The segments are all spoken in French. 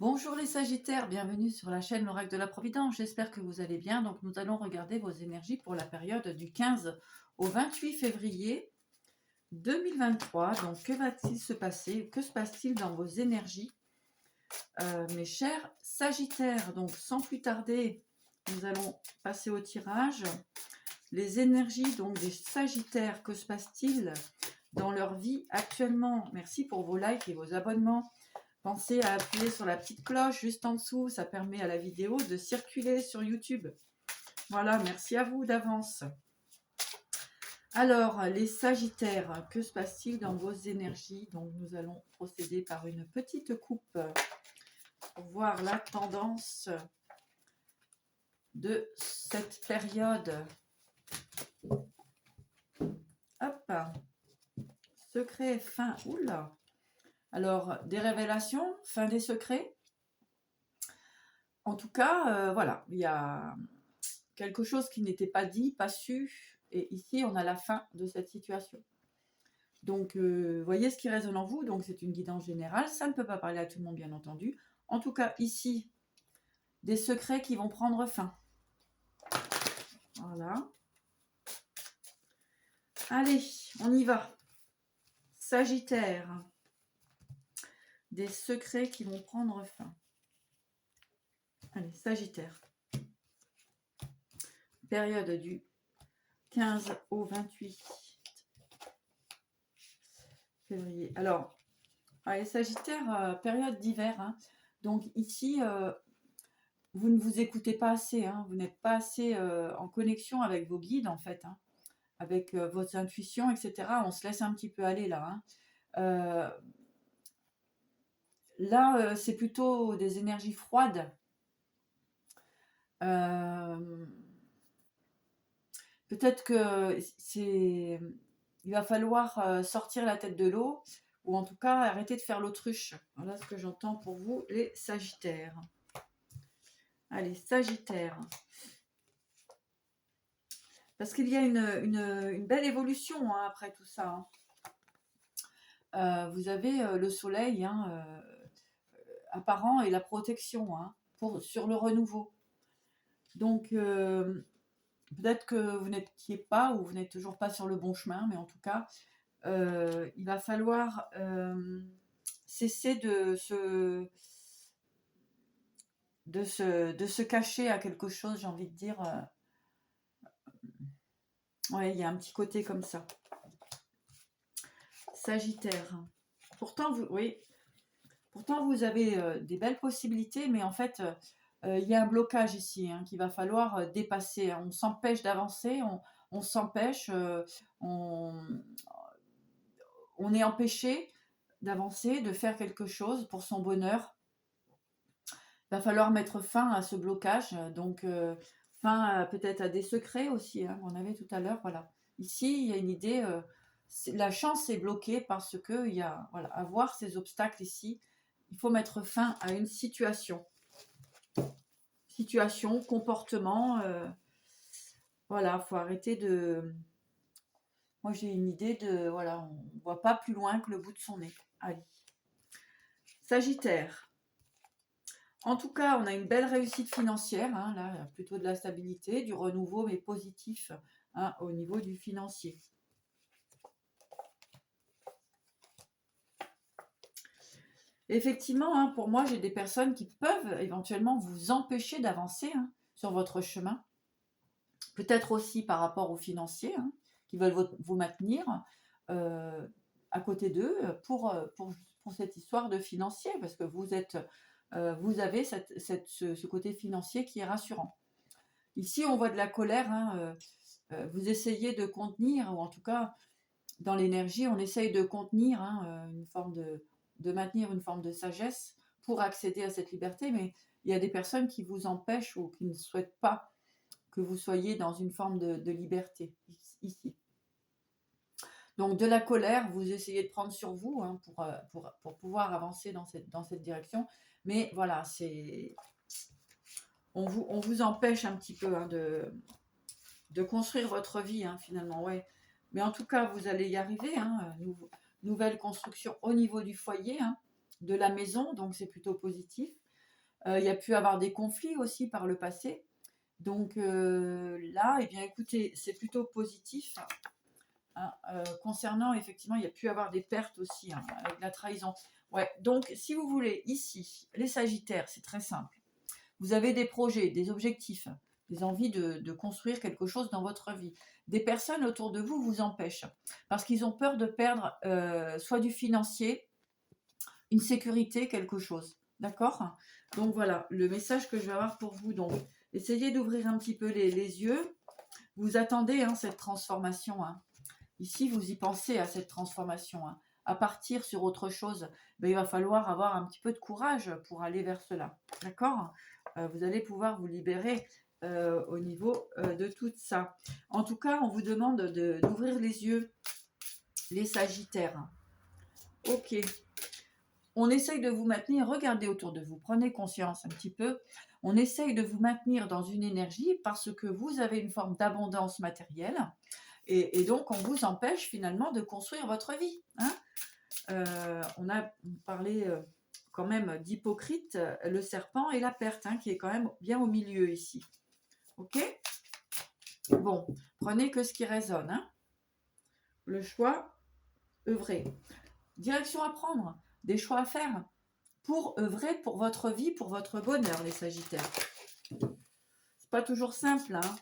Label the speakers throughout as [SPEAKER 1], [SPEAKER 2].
[SPEAKER 1] Bonjour les Sagittaires, bienvenue sur la chaîne L'Oracle de la Providence. J'espère que vous allez bien. Donc nous allons regarder vos énergies pour la période du 15 au 28 février 2023. Donc que va-t-il se passer? Que se passe-t-il dans vos énergies, mes chers Sagittaires? Donc sans plus tarder, nous allons passer au tirage. Les énergies donc des Sagittaires, que se passe-t-il dans leur vie actuellement? Merci pour vos likes et vos abonnements. Pensez à appuyer sur la petite cloche juste en dessous, ça permet à la vidéo de circuler sur YouTube. Voilà, merci à vous d'avance. Alors, les Sagittaires, que se passe-t-il dans vos énergies? Donc, nous allons procéder par une petite coupe pour voir la tendance de cette période. Hop, secret, fin, oula. Alors, des révélations, fin des secrets. En tout cas, voilà, il y a quelque chose qui n'était pas dit, pas su, et ici on a la fin de cette situation. Donc voyez ce qui résonne en vous, donc c'est une guidance générale, ça ne peut pas parler à tout le monde bien entendu. En tout cas ici, des secrets qui vont prendre fin. Voilà. Allez, on y va. Sagittaire, des secrets qui vont prendre fin. Allez, Sagittaire. Période du 15 au 28 février. Alors, les Sagittaires, période d'hiver. Hein. Donc ici, vous ne vous écoutez pas assez. Hein. Vous n'êtes pas assez en connexion avec vos guides, en fait. Hein. Avec votre intuition, etc. On se laisse un petit peu aller, là. Hein. Là, c'est plutôt des énergies froides. Peut-être que il va falloir sortir la tête de l'eau, ou en tout cas arrêter de faire l'autruche. Voilà ce que j'entends pour vous, les Sagittaires. Allez, Sagittaire. Parce qu'il y a une belle évolution hein, après tout ça. Hein. Vous avez le soleil hein, apparent et la protection hein, sur le renouveau. Donc, peut-être que vous n'étiez pas ou vous n'êtes toujours pas sur le bon chemin, mais en tout cas, il va falloir cesser de se cacher à quelque chose, j'ai envie de dire. Ouais, il y a un petit côté comme ça. Sagittaire. Pourtant, vous avez des belles possibilités, mais en fait, il y a un blocage ici hein, qu'il va falloir dépasser. On s'empêche d'avancer, on s'empêche, on est empêché d'avancer, de faire quelque chose pour son bonheur. Il va falloir mettre fin à ce blocage, donc fin peut-être à des secrets aussi, hein, on avait tout à l'heure, voilà. Ici, il y a une idée, la chance est bloquée parce que il y a, voilà, à voir ces obstacles ici, il faut mettre fin à une situation, comportement, voilà, faut arrêter de... Moi, j'ai une idée de, voilà, on ne voit pas plus loin que le bout de son nez. Allez. Sagittaire. En tout cas, on a une belle réussite financière, hein, là, plutôt de la stabilité, du renouveau, mais positif hein, au niveau du financier. Effectivement, hein, pour moi, j'ai des personnes qui peuvent éventuellement vous empêcher d'avancer hein, sur votre chemin. Peut-être aussi par rapport aux financiers, hein, qui veulent vous maintenir à côté d'eux pour cette histoire de financier, parce que vous avez ce côté financier qui est rassurant. Ici, on voit de la colère. Hein, vous essayez de contenir, ou en tout cas, dans l'énergie, on essaye de contenir hein, une forme de maintenir une forme de sagesse pour accéder à cette liberté, mais il y a des personnes qui vous empêchent ou qui ne souhaitent pas que vous soyez dans une forme de liberté ici. Donc de la colère, vous essayez de prendre sur vous hein, pour pouvoir avancer dans cette direction, mais voilà, on vous empêche un petit peu hein, de construire votre vie hein, finalement, ouais. Mais en tout cas, vous allez y arriver. Hein, nouvelle construction au niveau du foyer, hein, de la maison, donc c'est plutôt positif. Il y a pu avoir des conflits aussi par le passé. Donc là, eh bien écoutez, c'est plutôt positif. Hein, concernant, effectivement, il y a pu avoir des pertes aussi, hein, avec la trahison. Ouais, donc si vous voulez, ici, les Sagittaires, c'est très simple. Vous avez des projets, des objectifs, des envies de construire quelque chose dans votre vie. Des personnes autour de vous vous empêchent parce qu'ils ont peur de perdre soit du financier, une sécurité, quelque chose. D'accord? Donc voilà, le message que je vais avoir pour vous. Donc, essayez d'ouvrir un petit peu les yeux. Vous attendez hein, cette transformation. Hein. Ici, vous y pensez à cette transformation. Hein. À partir sur autre chose, ben, il va falloir avoir un petit peu de courage pour aller vers cela. D'accord? Vous allez pouvoir vous libérer au niveau de tout ça. En tout cas, on vous demande d'ouvrir les yeux, les Sagittaires. Ok. On essaye de vous maintenir, regardez autour de vous, prenez conscience un petit peu. On essaye de vous maintenir dans une énergie parce que vous avez une forme d'abondance matérielle et donc on vous empêche finalement de construire votre vie. Hein. On a parlé quand même d'Hypocrite, le serpent et la perte, hein, qui est quand même bien au milieu ici. Ok? Bon, prenez que ce qui résonne. Hein. Le choix, œuvrer. Direction à prendre, des choix à faire pour œuvrer pour votre vie, pour votre bonheur, les Sagittaires. C'est pas toujours simple, hein.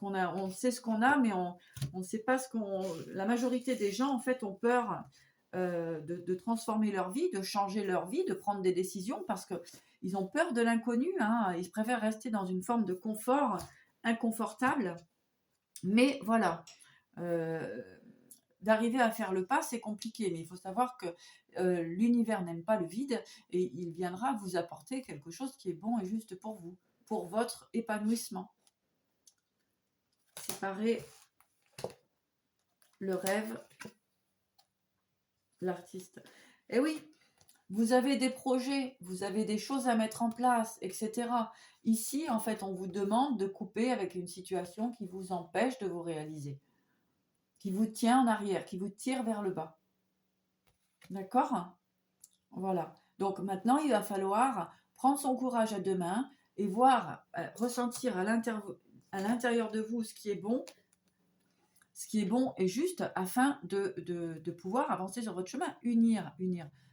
[SPEAKER 1] On sait ce qu'on a, mais on ne sait pas ce qu'on. La majorité des gens, en fait, ont peur de transformer leur vie, de changer leur vie, de prendre des décisions parce qu'ils ont peur de l'inconnu. Hein. Ils préfèrent rester dans une forme de confort inconfortable. Mais voilà, d'arriver à faire le pas, c'est compliqué. Mais il faut savoir que l'univers n'aime pas le vide et il viendra vous apporter quelque chose qui est bon et juste pour vous, pour votre épanouissement. Séparer le rêve, l'artiste. Et oui, vous avez des projets, vous avez des choses à mettre en place, etc. Ici, en fait, on vous demande de couper avec une situation qui vous empêche de vous réaliser, qui vous tient en arrière, qui vous tire vers le bas. D'accord? Voilà. Donc maintenant, il va falloir prendre son courage à deux mains et voir, ressentir à l'intérieur de vous ce qui est bon et juste afin de pouvoir avancer sur votre chemin. Unir,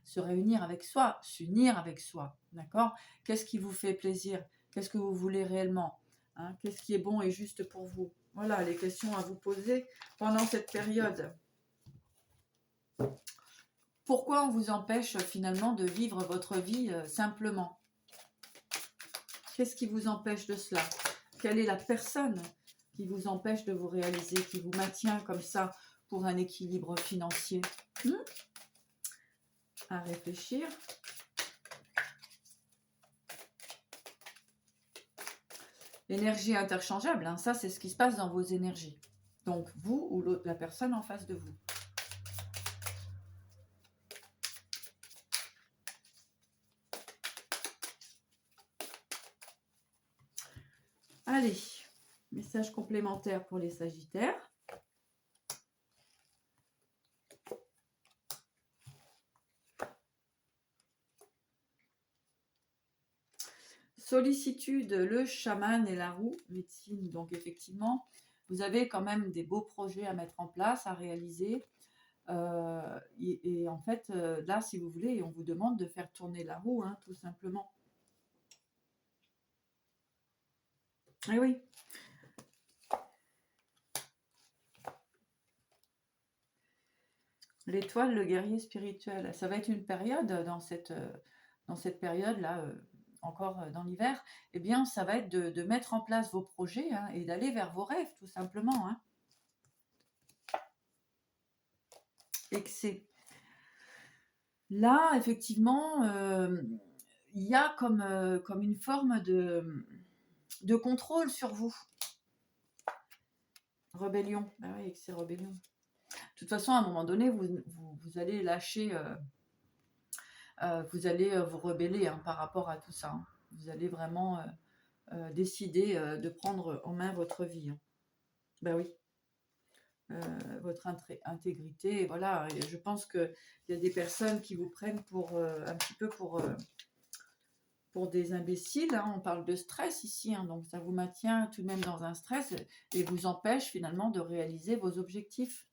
[SPEAKER 1] se réunir avec soi, s'unir avec soi. D'accord? Qu'est-ce qui vous fait plaisir? Qu'est-ce que vous voulez réellement? Hein? Qu'est-ce qui est bon et juste pour vous? Voilà les questions à vous poser pendant cette période. Pourquoi on vous empêche finalement de vivre votre vie simplement? Qu'est-ce qui vous empêche de cela? Quelle est la personne qui vous empêche de vous réaliser, qui vous maintient comme ça pour un équilibre financier? À réfléchir. Énergie interchangeable, hein, ça c'est ce qui se passe dans vos énergies. Donc vous ou la personne en face de vous. Allez, message complémentaire pour les Sagittaires. Sollicitude, le chaman et la roue, médecine. Donc effectivement, vous avez quand même des beaux projets à mettre en place, à réaliser. Et en fait, là, si vous voulez, on vous demande de faire tourner la roue, hein, tout simplement. Eh oui. L'étoile, le guerrier spirituel. Ça va être une période dans cette période-là, encore dans l'hiver, eh bien, ça va être de mettre en place vos projets hein, et d'aller vers vos rêves, tout simplement. Hein. Excès. Là, effectivement, il y a comme une forme de contrôle sur vous. Rébellion. Ah oui, excès, rébellion. De toute façon, à un moment donné, vous allez lâcher, vous allez vous rebeller hein, par rapport à tout ça. Hein. Vous allez vraiment décider de prendre en main votre vie. Hein. Ben oui. Votre intégrité. Voilà, et je pense qu'il y a des personnes qui vous prennent pour un petit peu pour pour des imbéciles, hein, on parle de stress ici, hein, donc ça vous maintient tout de même dans un stress et vous empêche finalement de réaliser vos objectifs.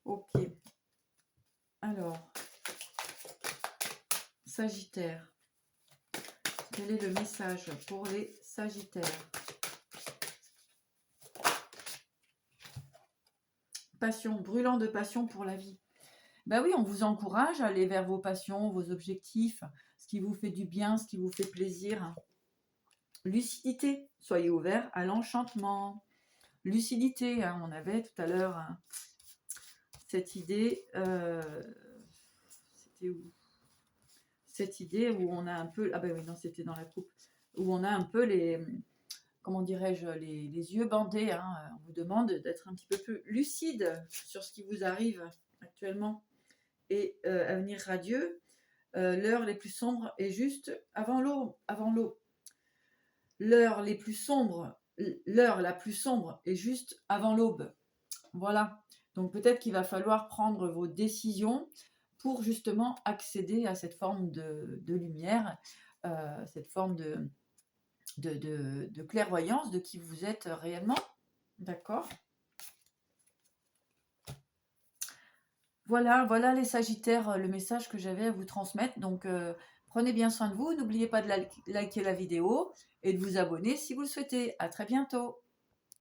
[SPEAKER 1] Ok. Alors, Sagittaire. Quel est le message pour les Sagittaires? Passion, brûlant de passion pour la vie. Ben oui, on vous encourage à aller vers vos passions, vos objectifs, ce qui vous fait du bien, ce qui vous fait plaisir. Lucidité, soyez ouvert à l'enchantement. Lucidité, hein, on avait tout à l'heure hein, cette idée, c'était où? Cette idée où on a un peu, ah ben oui, non, c'était dans la coupe, où on a un peu les, comment dirais-je, les yeux bandés. Hein. On vous demande d'être un petit peu plus lucide sur ce qui vous arrive actuellement. Et avenir radieux, l'heure les plus sombres est juste avant l'eau. L'heure la plus sombre est juste avant l'aube. Voilà. Donc peut-être qu'il va falloir prendre vos décisions pour justement accéder à cette forme de lumière, cette forme de clairvoyance de qui vous êtes réellement. D'accord ? Voilà, voilà les Sagittaires, le message que j'avais à vous transmettre. Donc prenez bien soin de vous. N'oubliez pas de liker la vidéo et de vous abonner si vous le souhaitez. À très bientôt.